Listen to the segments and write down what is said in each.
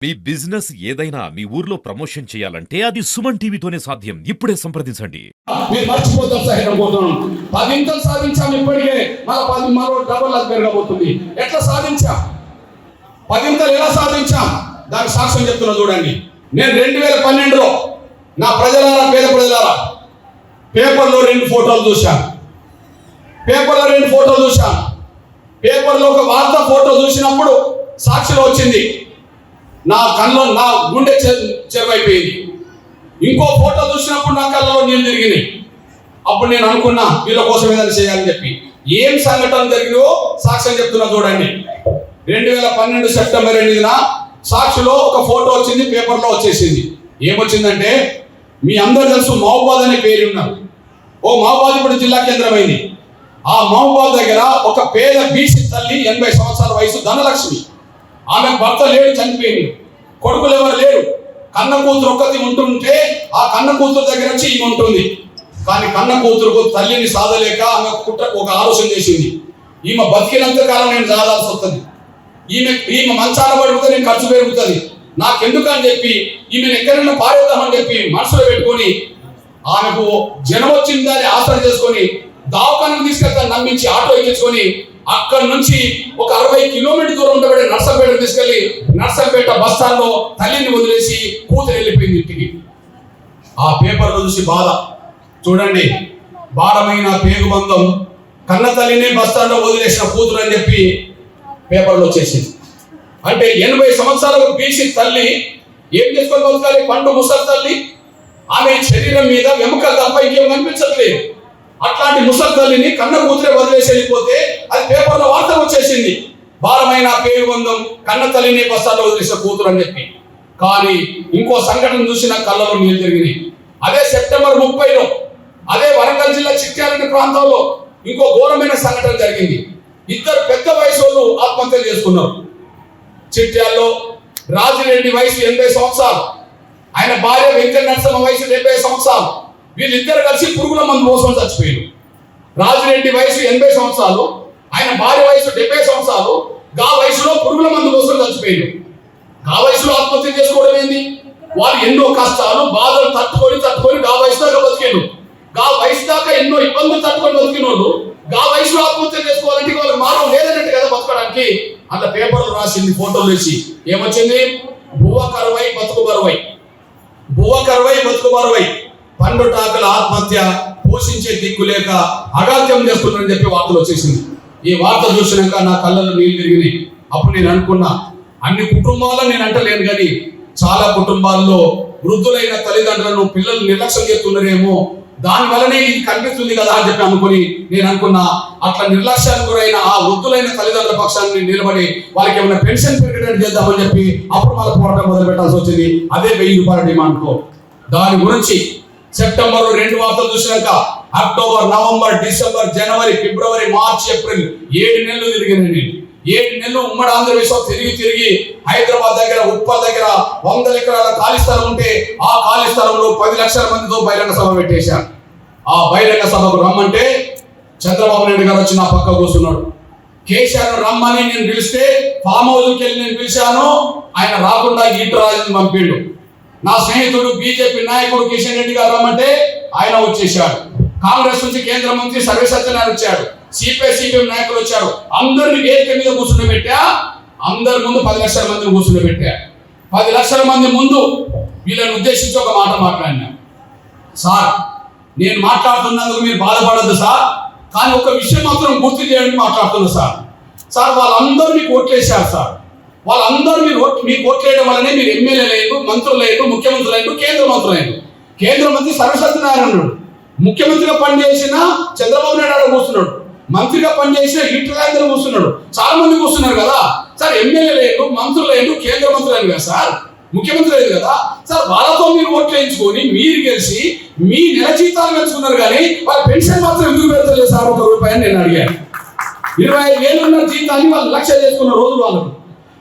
మీ business ఏదైనా మీ ఊర్లో promotion చేయాలంటే అది సుమన్ టీవీతోనే సాధ్యం. ఇప్పుడే సంప్రదించండి. మీరు మర్చిపోతారు సార్, పోతున్నాం 10 ఇంతలు సాధించాం. ఇప్పటికే మరో డబుల్ అది పెరగబోతుంది. ఎట్లా సాధించాం? 10 ఇంతలు ఎలా సాధించాం? దానికి సాక్ష్యం చెప్తున్నా చూడండి. నేను 2012లో నా ప్రజలారా, పేద ప్రజలారా, పేపర్లో 2 ఫోటోలు చూశాను. పేపర్లో ఒక వార్త ఫోటో చూసినప్పుడు సాక్షిలో వచ్చింది. నా కళ్ళలో నా గుండె చెరువైపోయింది. ఇంకో ఫోటో చూసినప్పుడు నా కళ్ళలో నీళ్ళు తిరిగినాయి. అప్పుడు నేను అనుకున్నా వీళ్ళ కోసం ఏదైనా చేయాలని చెప్పి. ఏం సంఘటన జరిగిందో సాక్ష్యం చెప్తున్నా చూడండి. 2012 సెప్టెంబర్ 8న సాక్షిలో ఒక ఫోటో వచ్చింది, పేపర్లో వచ్చేసింది. ఏమొచ్చిందంటే, మీ అందరూ తెలుసు మహబూబాద్ అనే పేరు ఉన్నారు. మహబూబాద్ ఇప్పుడు జిల్లా కేంద్రమైంది. ఆ మహబూబాద్ దగ్గర ఒక పేద బీసీ తల్లి, 80 సంవత్సరాల వయసు, ధనలక్ష్మి. ఆమె భర్త లేడు, చనిపోయింది. కొడుకులు ఎవరు లేరు. కన్న కూతురు ఒక్కటి ఉంటుంటే ఆ కన్న కూతురు దగ్గర నుంచి ఈమె ఉంటుంది. కానీ కన్న కూతురుకు తల్లిని సాధలేక ఆమె ఒక ఆలోచన చేసింది. ఈమె బతికినంత కాలం నేను సాధాల్సి వస్తుంది, ఈమె మంచాన పడిపోతే నేను ఖర్చు పెరుగుతుంది, నాకెందుకు అని చెప్పి ఈమెను ఎక్కడైనా పారేద్దామని చెప్పి మనసులో పెట్టుకొని ఆమెకు జనం వచ్చిందని ఆసర చేసుకొని దావకానికి తీసుకెళ్తాను నమ్మించి ఆటో ఎక్కించుకొని అక్కడి నుంచి ఒక 60 కిలోమీటర్ దూరం ఉండబడే నర్సంపేట తీసుకెళ్లి నర్సంపేట బస్ స్టాండ్ లో తల్లిని వదిలేసి కూతురు వెళ్ళిపోయింది ఇంటికి. ఆ పేపర్లో చూసి బాధ చూడండి. భారమైన పేగుబంధం, కన్న తల్లిని బస్ స్టాండ్ లో వదిలేసిన కూతురు అని చెప్పి పేపర్లో వచ్చేసింది. అంటే 80 సంవత్సరాల బీసీ తల్లి ఏం చేసుకొని బతకాలి? పండు ముసలి తల్లి. ఆమె శరీరం మీద వెముకలు తప్ప ఇంకేం కనిపించట్లేదు. అట్లాంటి ముసలి తల్లిని కన్న కూతురే వదిలేసి వెళ్ళిపోతే అది పేపర్లో వార్త వచ్చేసింది. భారమైన పేగుబంధం, కన్న తల్లిని బస్తాల్లో వదిలేసిన కూతురు అని చెప్పి. కానీ ఇంకో సంఘటన చూసి నా కళ్ళలో నీళ్ళు తిరిగినాయి. అదే సెప్టెంబర్ 30లో అదే వరంగల్ జిల్లా చిట్యాల ప్రాంతంలో ఇంకో ఘోరమైన సంఘటన జరిగింది. 2 పెద్ద వయసు వాళ్ళు ఆత్మహత్య చేసుకున్నారు. చిట్యాల్లో రాజిరెడ్డి వయసు 80 సంవత్సరాలు, ఆయన భార్య వెంకట నరసింహ వయసు 70 సంవత్సరాలు. వీళ్ళిద్దరు కలిసి పురుగుల మందు మోసం చచ్చిపోయారు. రాజిరెడ్డి వయసు 80 సంవత్సరాలు, ఆయన భార్య వయసు 70 సంవత్సరాలు. గా వయసులో పురుగుల మందు మోసం చచ్చిపోయారు. గా వయసులో ఆత్మహత్య చేసుకోవడం ఏంది? వాళ్ళు ఎన్నో కష్టాలు బాధలు తట్టుకొని గా వయసు దాకా బతికారు. గా వయసు దాకా ఎన్నో ఇబ్బందులు తట్టుకొని బతికిన వాళ్ళు గా వయసులో ఆత్మహత్య చేసుకోవాలంటే వాళ్ళకి మార్గం లేదన్నట్టు కదా బతకడానికి. అందులో పేపర్లు రాసింది, ఫోటోలు వేసి ఏమొచ్చింది? బువ్వ కరువై బతుకు బరువై, పండుటాకుల ఆత్మహత్య, పోషించే దిక్కు లేక అగాత్యం చేస్తున్నారని చెప్పి వార్తలు వచ్చేసింది. ఈ వార్త చూసినాక నా కళ్ళలో నీళ్ళు తిరిగినాయి. అప్పుడు నేను అనుకున్నా, అన్ని కుటుంబాల్లో నేను అంటలేను కానీ చాలా కుటుంబాల్లో వృద్ధులైన తల్లిదండ్రులను పిల్లలు నిర్లక్ష్యం చేస్తున్నారేమో, దాని వల్లనే ఇది కనిపిస్తుంది కదా అని చెప్పి అనుకుని నేను అనుకున్నా, అట్లా నిర్లక్ష్యానికి గురైన ఆ వృద్ధులైన తల్లిదండ్రుల పక్షాన్ని నిలబడి వాళ్ళకి ఏమైనా పెన్షన్ పెరిగేటట్టు చేద్దామని చెప్పి అప్పుడు మళ్ళీ పోరాటం మొదలు పెట్టాల్సి వచ్చింది. అదే 1000 రూపాయల డిమాండ్తో. దాని గురించి సెప్టెంబర్ 2 వార్తలు చూసినాక అక్టోబర్, నవంబర్, డిసెంబర్, జనవరి, ఫిబ్రవరి, మార్చి, ఏప్రిల్ 7 నెలలు తిరిగినండి. 7 నెలలు ఉమ్మడి ఆంధ్రప్రదేశ్లో తిరిగి హైదరాబాద్ దగ్గర, ఉప్పల్ దగ్గర 100 ఎకరాల ఖాళీ స్థలం ఉంటే ఆ ఖాళీ స్థలంలో 10 లక్షల మందితో బహిరంగ సభ పెట్టేశారు. ఆ బహిరంగ సభకు రమ్మంటే చంద్రబాబు నాయుడు గారు వచ్చి నా పక్క కూర్చున్నాడు. కేసీఆర్ రమ్మని నేను పిలిస్తే ఫామ్ హౌస్కి వెళ్ళి నేను పిలిచాను, ఆయన రాకుండా ఈటరాజుని పంపిండు. నా స్నేహితుడు బీజేపీ నాయకుడు కిషన్ రెడ్డి గారు రమ్మంటే ఆయన వచ్చేసాడు. కాంగ్రెస్ నుంచి కేంద్ర మంత్రి సర్వేశ్వర సత్యనారాయణ వచ్చాడు. సిపిఎం నాయకులు వచ్చారు. అందరిని వేదిక మీద కూర్చుండబెట్టా. అందరి ముందు 10 లక్షల మందిని కూర్చుండబెట్టా. 10 లక్షల మంది ముందు వీళ్ళని ఉద్దేశించి ఒక మాట మాట్లాడినా. సార్, నేను మాట్లాడుతున్నందుకు మీరు బాధపడద్దు సార్, కానీ ఒక విషయం మాత్రం గుర్తు చేయడానికి మాట్లాడుతున్నా సార్. వాళ్ళందరూ మీకు ఓట్లేశారు సార్. వాళ్ళందరూ మీకు ఓట్లేయడం వల్లనే మీరు ఎమ్మెల్యేలు, మంత్రులు అయ్యారు, ముఖ్యమంత్రులు అయ్యారు, కేంద్ర మంత్రులు అయ్యారు. కేంద్ర మంత్రి సర్వేశ్వర సత్యనారాయణ ముఖ్యమంత్రిగా పనిచేసిన చంద్రబాబు నాయుడు కూర్చున్నాడు. మంత్రిగా పనిచేసిన ఈటల కూర్చున్నాడు. చాలా మంది కూర్చున్నారు కదా సార్. ఎమ్మెల్యేలు అయ్యారు, మంత్రులు అయ్యారు, కేంద్ర మంత్రులు అయ్యారు కదా సార్, ముఖ్యమంత్రి లేదు కదా సార్. వాళ్ళతో మీరు ఓట్లు వేయించుకొని మీరు గెలిచి మీ నెల జీతాలు పెంచుకున్నారు, కానీ వాళ్ళ పెన్షన్ మాత్రం ఎందుకు పెడతలేదు సార్? 1 రూపాయి అని నేను అడిగాను. 25,000 ఉన్న జీతాన్ని వాళ్ళు 1,00,000 చేసుకున్న రోజు వాళ్ళకు.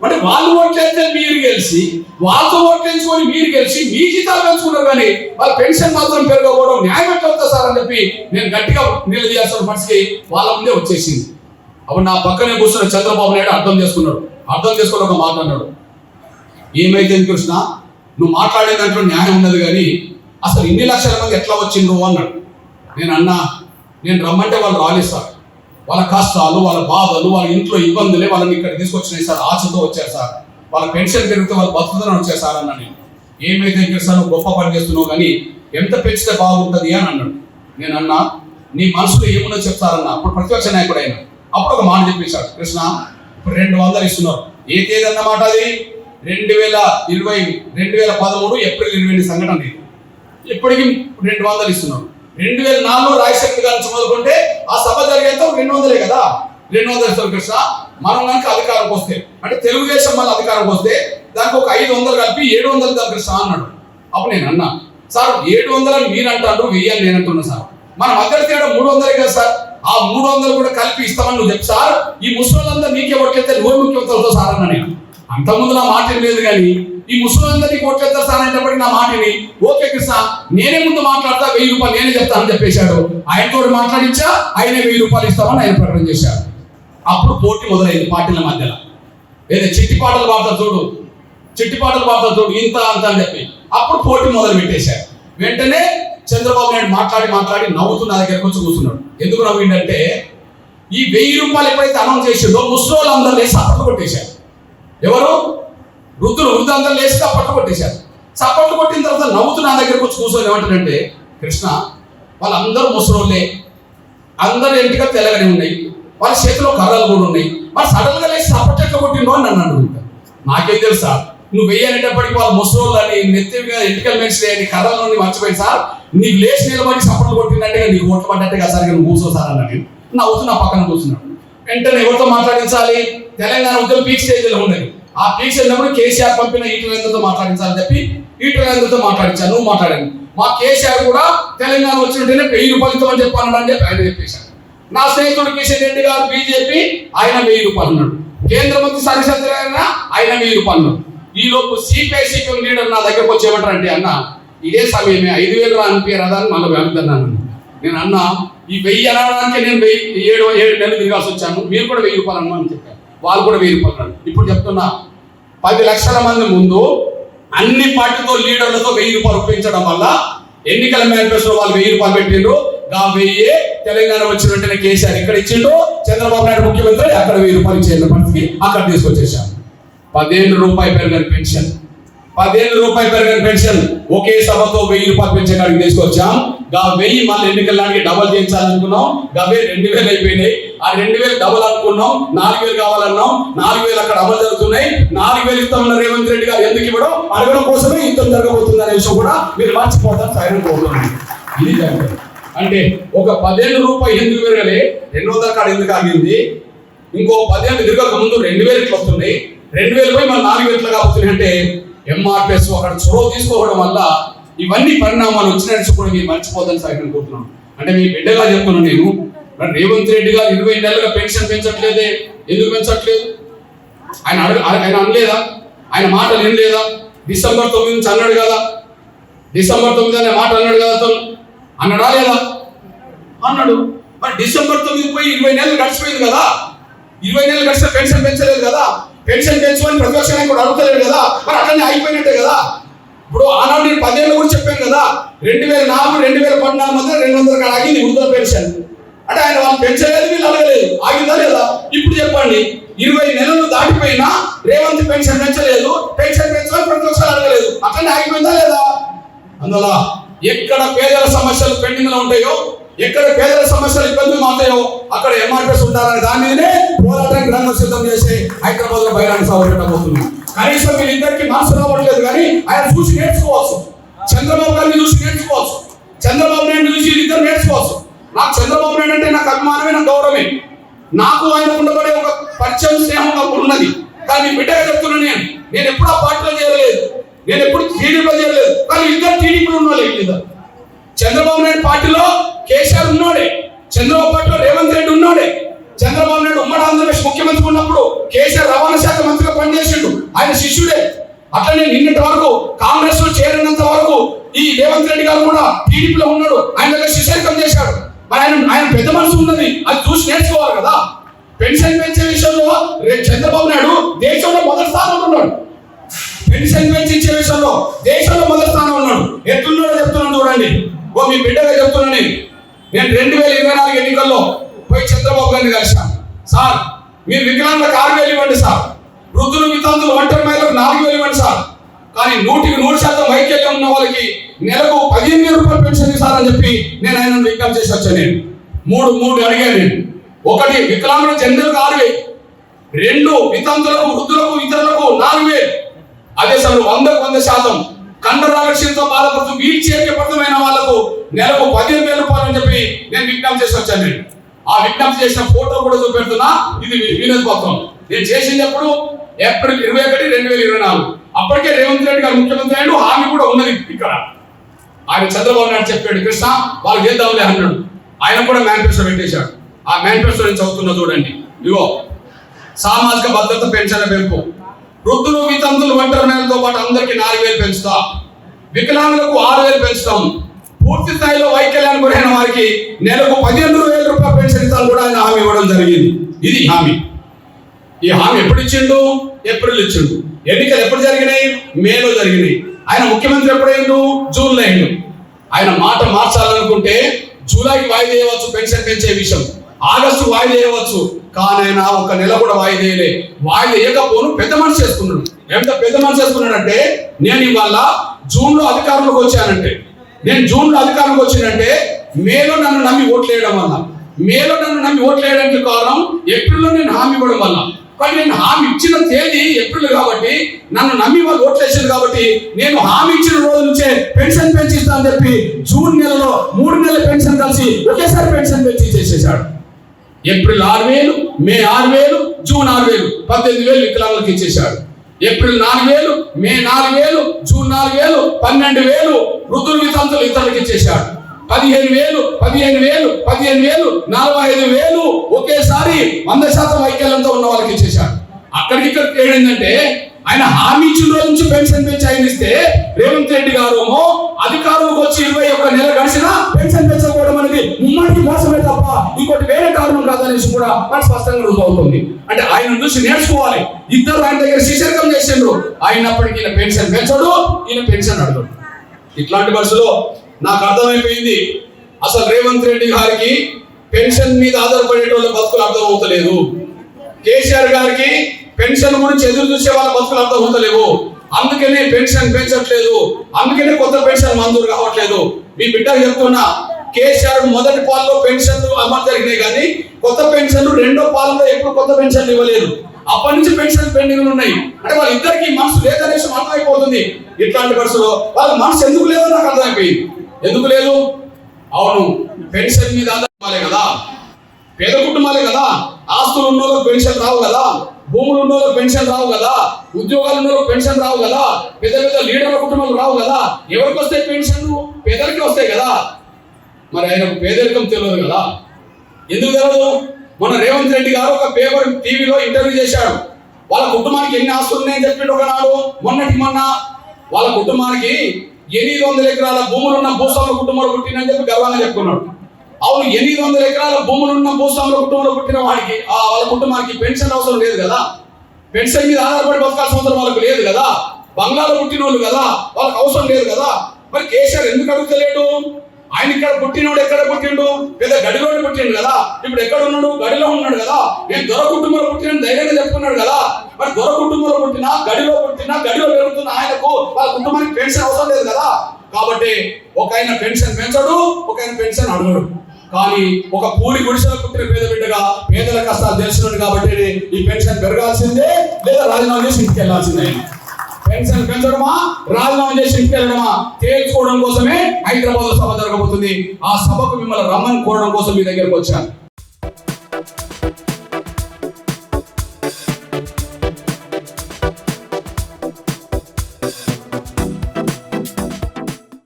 అంటే వాళ్ళు ఓట్లయితే మీరు గెలిచి, వాళ్ళతో ఓట్లేయించుకొని మీరు గెలిచి మీ జీతాలు పెంచుకున్నారు, కానీ వాళ్ళ పెన్షన్ మాత్రం పెరగకపోవడం న్యాయం ఎట్లా అవుతుంది సార్ అని చెప్పి నేను గట్టిగా నిలదీయాల్సిన పరిస్థితి వాళ్ళ ముందే వచ్చేసింది. అప్పుడు నా పక్కనే కూర్చున్న చంద్రబాబు నాయుడు అర్థం చేసుకుని ఒక మాట అన్నాడు. ఏమైతే కృష్ణ నువ్వు మాట్లాడే దాంట్లో న్యాయం ఉన్నది కానీ అసలు ఇన్ని లక్షల మంది ఎట్లా వచ్చిండ్రు అన్నాడు. నేను రమ్మంటే వాళ్ళు రాలేదు సార్. వాళ్ళ కష్టాలు, వాళ్ళ బాధలు, వాళ్ళ ఇంట్లో ఇబ్బందులే వాళ్ళని ఇక్కడ తీసుకొచ్చినాయి సార్. ఆశతో వచ్చారు సార్. వాళ్ళ పెన్షన్ పెరిగితే వాళ్ళు బతుకుతుందని వచ్చారు సార్ అన్నా. ఏమైతే కృష్ణ నువ్వు గొప్ప పని చేస్తున్నావు కానీ ఎంత పెంచితే బాగుంటుంది అని అన్నాడు. నేను అన్నా నీ మనసులో ఏముందో చెప్తారన్నా. అప్పుడు ప్రతిపక్ష నాయకుడు అయినా అప్పుడు ఒక మాట చెప్పేశాడు. కృష్ణ ఇప్పుడు 200 ఇస్తున్నారు. ఏ తేదీ అన్నమాట అది 2013 ఏప్రిల్ 20 సంఘటన. ఇప్పటికి 200 ఇస్తున్నారు. 2004 రాజశేఖర్ గారి నుంచి మొదలుకుంటే ఆ సభ జరిగేంత 200 కదా. 200 ఇస్తారు కృష్ణ. మనం కనుక అధికారంకి వస్తే అంటే తెలుగుదేశం మళ్ళీ అధికారంకి వస్తే దానికి ఒక 500 కలిపి 700 దాని కృష్ణ అన్నాడు. అప్పుడు నేను అన్నా సార్ 700 మీరు అంటారు 1000 నేను అంటున్నా సార్. మన మధ్య తేడా 300 కదా సార్. ఆ 300 కూడా కలిపి ఇస్తామని నువ్వు చెప్పు సార్. ఈ ముసలిందరూ నీకే ఓట్లయితే నువ్వు ముఖ్యమంత్రులతో సార్ అన్నా. నేను అంతకుముందు నా మాట లేదు కానీ ఈ ముసలిందరినీ ఓట్లేస్తారు సార్ అనేటప్పటికి నా మాటని ఓకే కృష్ణ నేనే ముందు మాట్లాడతా 1000 రూపాయలు నేనే చెప్తానని చెప్పేశాడు. ఆయనతో మాట్లాడించా ఆయనే 1000 రూపాయలు ఇస్తామని ఆయన ప్రకటన చేశాడు. అప్పుడు పోటీ మొదలైంది పార్టీల మధ్యలో. ఏదో చిట్టి పాటలు పాడతారు చూడు ఇంత అంత అని చెప్పి అప్పుడు పోటీ మొదలు పెట్టేశారు. వెంటనే చంద్రబాబు నాయుడు మాట్లాడి నవ్వుతూ నా దగ్గరకు వచ్చి కూర్చున్నాడు. ఎందుకు నవ్విందంటే ఈ 1000 రూపాయలు ఎప్పుడైతే అనౌన్స్ చేసిందో ముసలోళ్ళు అందరూ లేచి చప్పట్లు కొట్టేశారు. ఎవరు వృద్ధులందరూ లేచి చప్పట్లు కొట్టేశారు. చప్పట్లు కొట్టిన తర్వాత నవ్వుతూ నా దగ్గరకు వచ్చి కూర్చొని ఏమంటాడంటే కృష్ణ వాళ్ళందరూ ముసలోళ్ళే, అందరూ ఎంటిగా తెల్లగానే ఉన్నాయి, వాళ్ళ చేతిలో కర్రలు కూడా ఉన్నాయి, వాళ్ళు సడన్ గా లేచి చప్పట్లు ఎట్లా కొట్టిండో అని నన్ను అడుగుతా. నాకేం తెలుసు సార్ నువ్వు వెయ్యనేటప్పటికి వాళ్ళ ముసలోళ్ళు అని నెత్తిగా ఎంటికలు మెన్షన్ అని కర్రల నుండి మర్చిపోయింది సార్. నీకు లేచి నిలబడి చప్పట్లు కొట్టిందంటే నీకు ఓట్లు పడ్డట్టే కదా సార్ నువ్వు కూర్చో సార్ అన్న. నేను నవ్వుతూ నా పక్కన కూర్చున్నాడు. వెంటనే ఎవరితో మాట్లాడించాలి? తెలంగాణ ఉద్యమం పీక్ స్టేజ్లో ఉన్నది. ఆ పీక్ స్టేజ్ ఉన్నప్పుడు కేసీఆర్ పంపిన ఈటవేంద్రతో మాట్లాడించాలని చెప్పి ఈటవేంద్రతో మాట్లాడించాను. నువ్వు మాట్లాడాను. మా కేసీఆర్ కూడా తెలంగాణ వచ్చినట్టునే 1000 రూపాయలతో అని చెప్పాను అని చెప్పి ఆయన చెప్పేశాడు. నా స్నేహితుడు కిషన్ రెడ్డి గారు బీజేపీ ఆయన 1000 రూపాయలు అన్నాడు. కేంద్ర మంత్రి సరిసత్యనారాయణ ఆయన 1000 రూపాయలు అన్నాడు. ఈ లోపు సిపిఐ లీడర్ నా దగ్గరకు వచ్చి ఏమంటారంటే అన్న ఇదే సమయమే 5000 అనిపించారు అని మళ్ళీ వెళ్తున్నాను. నేను అన్నా ఈ 1000 అనడానికి నేను 7 నెలలు తిరగాల్సి వచ్చాను. మీరు కూడా 1000 రూపాయలు అన్నామని చెప్పారు. వాళ్ళు కూడా 1000 రూపాయలు అన్నారు. ఇప్పుడు చెప్తున్నా 10 లక్షల మంది ముందు అన్ని పార్టీతో లీడర్లతో 1000 రూపాయలు ఉపయోగించడం వల్ల ఎన్నికల మేనిఫెస్టో వాళ్ళు 1000 రూపాయలు పెట్టిండ్రు. 1000 తెలంగాణ వచ్చిన వెంటనే కేసీఆర్ ఇక్కడ ఇచ్చిండు, చంద్రబాబు నాయుడు ముఖ్యమంత్రి అక్కడ 1000 రూపాయలు ఇచ్చేసిన పరిస్థితి అక్కడ తీసుకొచ్చేసాం. 10,000 రూపాయలు పెరిగిన పెన్షన్ 10,000 రూపాయలు పెరిగిన పెన్షన్ ఒకే సభతో 1000 రూపాయలు పెంచడానికి తీసుకొచ్చాం. 1000 మళ్ళీ ఎన్నికల నాటికి డబల్ చేయించాలనుకున్నాం. 2000 అయిపోయినాయి. ఆ 2000 డబల్ అనుకున్నాం. 4000 కావాలన్నాం. 4000 అక్కడ అమలు జరుగుతున్నాయి. 4000 ఇస్తామన్న రేవంత్ రెడ్డి గారు ఎందుకు ఇవ్వడం అడగడం కోసమే యుద్ధం జరగబోతుంది అనే విషయం కూడా మీరు మర్చిపోతారు. సాయం కోరుతున్నాను. ఇది జరుగుతుంది అంటే ఒక 10,000 రూపాయలు ఎందుకు పెరగలే, 200 కాడ ఎందుకు ఆగింది, ఇంకో 10,000 తిరగక ముందు 2000 ఇట్లా వస్తున్నాయి, 2000 పోయి మన 4000 ఇట్లా అవుతున్నాయి అంటే ఎంఆర్పిఎస్ అక్కడ చొరవ తీసుకోవడం వల్ల ఇవన్నీ పరిణామాలు వచ్చినట్టు కూడా మీరు మర్చిపోదని సాయం కోరుతున్నాను. అంటే మీ బిడ్డగా చెప్తున్నాను నేను రేవంత్ రెడ్డి గారు 20 నెలలుగా పెన్షన్ పెంచట్లేదే, ఎందుకు పెంచట్లేదు? ఆయన అనలేదా? ఆయన మాటలు ఏం లేదా? డిసెంబర్ 9 నుంచి అన్నాడు కదా, డిసెంబర్ 9 అనే మాట అన్నాడు కదా, అతను అన్నాడా లేదా? అన్నాడు. మరి డిసెంబర్ 9 పోయి 20 నెలలు గడిచిపోయింది కదా, 20 నెలలు గడిచిన పెన్షన్ పెంచలేదు కదా, పెన్షన్ పెంచమని ప్రతిపక్ష నాయకుడు అడుగుతలేడు కదా, మరి అట్లనే అయిపోయినట్టే కదా. ఇప్పుడు ఆనాడు నేను 10 ఏళ్ళు కూడా చెప్పాను కదా, 2004 2014 మధ్య 200 కాడ ఆగింది వృద్ధుల పెన్షన్. అంటే ఆయన వాళ్ళు పెంచలేదు, వీళ్ళు అడగలేదు, ఆగిందా లేదా? ఇప్పుడు చెప్పండి, 20 నెలలు దాటిపోయినా రేవంత్ పెన్షన్ పెంచలేదు, పెన్షన్ పెంచమని ప్రతిపక్షాలు అడగలేదు, అట్లనే ఆగిపోయిందా లేదా? అందువల్ల ఎక్కడ పేదల సమస్యలు పెండింగ్ లో ఉంటాయో, ఎక్కడ పేదల సమస్యలు ఇబ్బందులు మాతాయో అక్కడ ఎంఆర్పిఎస్ ఉంటారని దాని మీదనే పోరాటానికి రంగం సిద్ధం చేసి హైదరాబాద్ లో బహిరంగ సభ పెట్టబోతుంది. కనీసం వీళ్ళిద్దరికి మనసు రావట్లేదు కానీ ఆయన చూసి నేర్చుకోవచ్చు, చంద్రబాబు గారిని చూసి నేర్చుకోవచ్చు, చంద్రబాబు నాయుడు చూసి వీళ్ళిద్దరు నేర్చుకోవచ్చు. నాకు చంద్రబాబు నాయుడు అంటే నాకు అభిమానమే, నాకు గౌరవమే, నాకు ఆయన ఉండబడే ఒక పరిచయం స్నేహం నాకు ఉన్నది. కానీ బిడ్డగా చెప్తున్నా నేను ఎప్పుడు ఆ పార్టీలో చేరలేదు, నేను ఎప్పుడు టీడీపీలో చేరలేదు, కానీ ఇద్దరు టీడీపీలో ఉన్నోళ్ళే. వీళ్ళిద్దరు చంద్రబాబు నాయుడు పార్టీలో కేసీఆర్ ఉన్నాడే, చంద్రబాబు పార్టీలో రేవంత్ రెడ్డి ఉన్నాడే. చంద్రబాబు నాయుడు ఉమ్మడి ఆంధ్రప్రదేశ్ ముఖ్యమంత్రి ఉన్నప్పుడు కేసీఆర్ రవాణా శాఖ మంత్రిగా పనిచేసిండు, ఆయన శిష్యుడే. అట్లనే నిన్నటి వరకు కాంగ్రెస్ లో చేరినంత వరకు ఈ రేవంత్ రెడ్డి గారు కూడా టీడీపీలో ఉన్నాడు, ఆయన దగ్గర శిష్యరికం చేశాడు. మరి ఆయన పెద్ద మనసు ఉన్నది, అది చూసి నేర్చుకోవాలి కదా. పెన్షన్ పెంచే విషయంలో చంద్రబాబు నాయుడు దేశంలో మొదటి స్థానంలో ఉన్నాడు. పెన్షన్ పెంచి ఇచ్చే విషయంలో దేశంలో మొదటి స్థానం ఉన్నాడు. ఎట్లున్నాడో చెప్తున్నాను చూడండి. ఓ మీ బిడ్డగా చెప్తున్నాను నేను 2024 ఎన్నికల్లో పోయి చంద్రబాబు గారిని కలిశాను. సార్ మీరు వికలాంగులకు 6,000 ఇవ్వండి సార్, వృద్ధులు వితంతులు ఒంటరి మహిళలకు 4,000 ఇవ్వండి సార్, కానీ 100% వైకల్యం ఉన్న వాళ్ళకి నెలకు 15,000 రూపాయలు పెన్షన్ ఇస్తారని చెప్పి నేను ఆయన విజ్ఞప్తి చేసి వచ్చాను. నేను మూడు అడిగాను. నేను ఒకటి వికలాంగుల జనరల్ 6,000, 2 వితంతులకు వృద్ధులకు ఇతరులకు 4,000. అదే సార్ 100% కండరాలక్ష్యంతో బాధపడుతూ వీల్ చైర్కి పరిమితమైన వాళ్ళకు నెలకు 15,000 రూపాయలు అని చెప్పి నేను విజ్ఞప్తి చేసి వచ్చాను. నేను ఆ విజ్ఞప్తి చేసిన ఫోటో కూడా చూపెడుతున్నా. ఇది వినోద్ పత్రం నేను చేసింది ఎప్పుడు ఏప్రిల్ 21, 2024. అప్పటికే రేవంత్ రెడ్డి గారు ముఖ్యమంత్రి అయ్యాడు. హామీ కూడా ఉన్నది ఇక్కడ. ఆయన చంద్రబాబు నాయుడు చెప్పాడు, కృష్ణ వాళ్ళు చేద్దాంలే అన్నాడు. ఆయన కూడా మేనిఫెస్టో పెట్టేశాడు. ఆ మేనిఫెస్టో నేను చదువుతున్నా చూడండి. ఇగో సామాజిక భద్రత పెన్షన్ల పెంపు, వృద్ధులు వితంతులు ఒంటరి మహిళలతో పాటు అందరికి 4,000 పెంచుతా, వికలాంగులకు 6,000 పెంచుతాం, పూర్తి స్థాయిలో వైకల్యానికి గురైన వారికి నెలకు 15,000 రూపాయల పెన్షన్ ఇస్తాను కూడా ఆయన హామీ ఇవ్వడం జరిగింది. ఇది హామీ. ఈ హామీ ఎప్పుడు ఇచ్చిండు? ఏప్రిల్ ఇచ్చిండు. ఎన్నికలు ఎప్పుడు జరిగినాయి? మేలో జరిగినాయి. ఆయన ముఖ్యమంత్రి ఎప్పుడైండు? జూన్లో అయిండు. ఆయన మాట మార్చాలనుకుంటే జూలైకి వాయిదా వేయవచ్చు పెన్షన్ పెంచే విషయం, ఆగస్టు వాయిదా వేయవచ్చు, కానీ ఆయన ఒక నెల కూడా వాయిదా వేయలే. వాయిదా వేయకపోను పెద్ద మనిషి చేసుకున్నాడు. ఎంత పెద్ద మనిషి చేసుకున్నాడంటే నేను ఇవాళ జూన్లో అధికారంలోకి వచ్చానంటే, నేను జూన్లో అధికారంలోకి వచ్చినంటే మేలో నన్ను నమ్మి ఓట్లు వేయడం వల్ల, మేలో నన్ను నమ్మి ఓట్లు వేయడానికి కారణం ఏప్రిల్లో నేను హామీ ఇవ్వడం వల్ల. కానీ నేను హామీ ఇచ్చిన తేదీ ఏప్రిల్ కాబట్టి నన్ను నమ్మి వాళ్ళు ఓట్లు వేసారు కాబట్టి నేను హామీ ఇచ్చిన రోజు నుంచే పెన్షన్ పెంచిస్తా అని చెప్పి జూన్ నెలలో 3 నెలల పెన్షన్ కలిసి ఒకేసారి పెన్షన్ పెంచి చేసేసాడు. ఏప్రిల్ 6,000, మే 6,000, జూన్ 6,000, 18,000 వికలాంగులకు ఇచ్చేశాడు. ఏప్రిల్ 4,000, మే 4,000, జూన్ 4,000, 12,000 వృద్ధులు వితంతులు ఇతరులకు ఇచ్చేశాడు. 15,000, 45,000 ఒకేసారి 100% వైకల్యంతో ఉన్న వాళ్ళకి ఇచ్చేశాడు. అక్కడికి ఇక్కడ ఏంటంటే ఆయన హామీ ఇచ్చిన రోజు నుంచి పెన్షన్ పెంచి ఆయన ఇస్తే రేవంత్ రెడ్డి గారు అధికారంలోకి వచ్చి 21 నెలలు గడిచినా పెన్షన్ పెంచకపోవడం అనేది ముమ్మడికి మోసమే తప్ప ఇంకోటి వేరే కారణం కాదనేసి కూడా మనకు స్పష్టంగా రుజువు అవుతుంది. అంటే ఆయన చూసి నేర్చుకోవాలి. ఇద్దరు ఆయన దగ్గర శిష్యర్గం చేసిండ్రు. అయినప్పటికీ ఈయన పెన్షన్ పెంచడు, ఈయన పెన్షన్ అడగడు. ఇట్లాంటి బస్సులో నాకు అర్థమైపోయింది అసలు రేవంత్ రెడ్డి గారికి పెన్షన్ మీద ఆధారపడేటోళ్ళ బతుకులు అర్థం అవుతలేదు. కేసీఆర్ గారికి పెన్షన్ గురించి ఎదురు చూసే వాళ్ళ బతుకులు అర్థం అవుతలేవు. అందుకనే పెన్షన్ పెంచట్లేదు, అందుకనే కొత్త పెన్షన్ మంజూరు కావట్లేదు. మీ బిడ్డకు చెప్తున్నా, కేసీఆర్ మొదటి పాలలో పెన్షన్లు అమలు జరిగినాయి కానీ కొత్త పెన్షన్లు రెండో పాలలో ఎప్పుడు కొత్త పెన్షన్లు ఇవ్వలేదు. అప్పటి నుంచి పెన్షన్ పెండింగ్లు ఉన్నాయి. అంటే వాళ్ళిద్దరికి మనసు లేదనేసి అర్థమైపోతుంది. ఇట్లాంటి పరిస్థితుల్లో వాళ్ళ మనసు ఎందుకు లేదో నాకు అర్థమైపోయింది. ఎందుకు లేదు? అవును, పెన్షన్ మీద ఆధారపడాలి కదా, పేద కుటుంబాలే కదా, ఆస్తులు ఉన్న వాళ్ళకి పెన్షన్ రావు కదా, భూములు ఉన్న వాళ్ళకి పెన్షన్ రావు కదా, ఉద్యోగాలు ఉన్న వాళ్ళకి పెన్షన్ రావు కదా, పెద్ద పెద్ద లీడర్ల కుటుంబాలు రావు కదా. ఎవరికి వస్తాయి పెన్షన్లు? పేదలకి వస్తాయి కదా. మరి ఆయనకు పేదరికం తెలియదు కదా. ఎందుకు తెలియదు? మన రేవంత్ రెడ్డి గారు ఒక పేపర్ టీవీలో ఇంటర్వ్యూ చేశాడు. వాళ్ళ కుటుంబానికి ఎన్ని ఆస్తులు ఉన్నాయని చెప్పిండు ఒకనాడు. మొన్న వాళ్ళ కుటుంబానికి 800 ఎకరాల భూములున్న భూస్వాముల కుటుంబంలో పుట్టినని చెప్పి గర్వంగా చెప్పుకున్నాడు. అవును, 800 ఎకరాల భూములున్న భూస్వాముల కుటుంబంలో పుట్టిన వాడికి వాళ్ళ కుటుంబానికి పెన్షన్ అవసరం లేదు కదా. పెన్షన్ మీద ఆధారపడి బతకాల్సిన అవసరం వాళ్ళకు లేదు కదా. బంగ్లాలో పుట్టిన వాళ్ళు కదా, వాళ్ళకి అవసరం లేదు కదా. మరి కేసీఆర్ ఎందుకు అడుగుతలేడు? ఆయన ఇక్కడ పుట్టినోడు ఎక్కడ పుట్టిండు? పెద్ద గడిలోనే పుట్టిండు కదా. ఇప్పుడు ఎక్కడ ఉన్నాడు? గడిలో ఉన్నాడు కదా. నేను దొర కుటుంబంలో పుట్టిన ధైర్యంగా చెప్పుకున్నాడు కదా. మరి దొర కుటుంబంలో పుట్టినా, గడిలో పెరుగుతున్న ఆయనకు వాళ్ళ కుటుంబానికి పెన్షన్ అవసరం లేదు కదా. కాబట్టి ఒక ఆయన పెన్షన్ పెంచడు, ఒక ఆయన పెన్షన్ అడగడు. కానీ ఒక పూడి గుడిసెలో పుట్టిన పేద బిడ్డగా పేదల కష్టాలు తెలిసినాడు కాబట్టి ఈ పెన్షన్ పెరగాల్సిందే, లేదా రాజీనామా చేసి ఇంటికి వెళ్ళాల్సిందే. పెన్షన్ పెంచడమా, రాజీనామా చేసి ఇంటికి వెళ్ళడమా తేల్చుకోవడం కోసమే హైదరాబాద్ సభ జరగబోతుంది. ఆ సభకు మిమ్మల్ని రమ్మని కోరడం కోసం మీ దగ్గరకు వచ్చాను.